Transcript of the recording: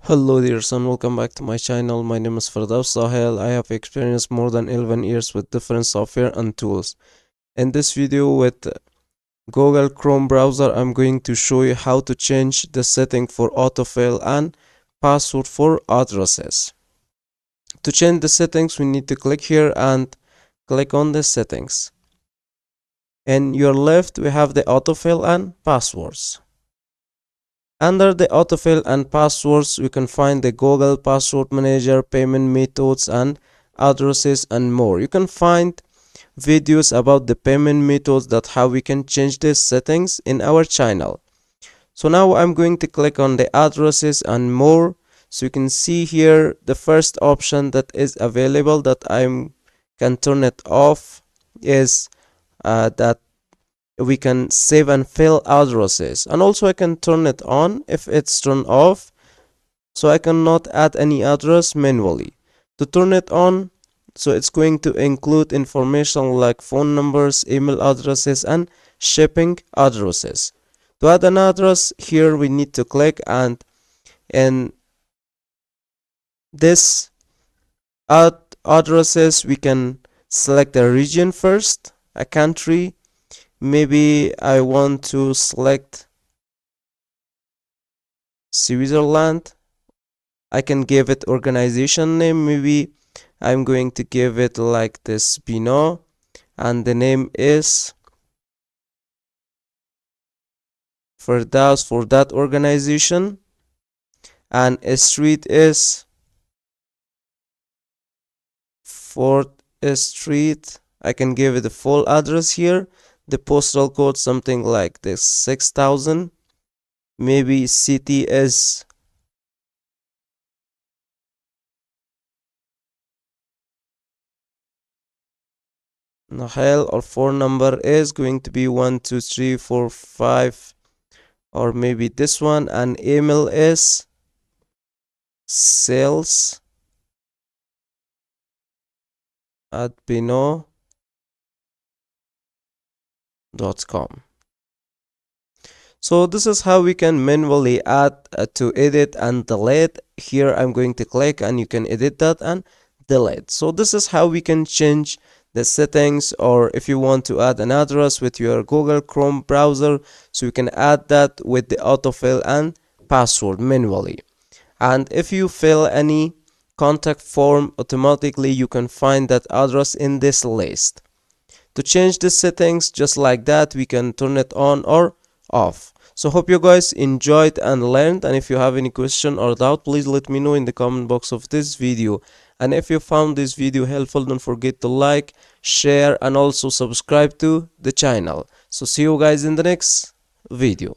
Hello dear son, welcome back to my channel. My name is Firdaus Sahel. I have experienced more than 11 years with different software and tools. In this video with Google Chrome browser, I'm going to show you how to change the setting for autofill and password for addresses. To change the settings, we need to click here and click on the settings. In your left, we have the autofill and passwords. Under the autofill and passwords, we can find the Google Password Manager, payment methods, and addresses, and more. You can find videos about the payment methods, that how we can change these settings in our channel. So now I'm going to click on the addresses and more. So you can see here the first option that is available that I can turn it off is that we can save and fill addresses, and also I can turn it on if it's turned off, so I cannot add any address manually. To turn it on, so it's going to include information like phone numbers, email addresses, and shipping addresses. To add an address, here we need to click, and in this add addresses we can select a region first, a country. Maybe I want to select Switzerland. I can give it organization name. Maybe I'm going to give it like this, Bino, and the name is Firdaus for that organization, and a street is 4th Street. I can give it the full address here. The postal code something like this, 6000. Maybe city is Nahel, or phone number is going to be 12345, or maybe this one, and email is sales@bino.com. So this is how we can manually add to edit and delete. Here I'm going to click and you can edit that and delete. So this is how we can change the settings, or if you want to add an address with your Google Chrome browser, so you can add that with the autofill and password manually. And if you fill any contact form, automatically you can find that address in this list. To change the settings just like that, we can turn it on or off. So hope you guys enjoyed and learned, and if you have any question or doubt, please let me know in the comment box of this video. And if you found this video helpful, don't forget to like, share, and also subscribe to the channel. So see you guys in the next video.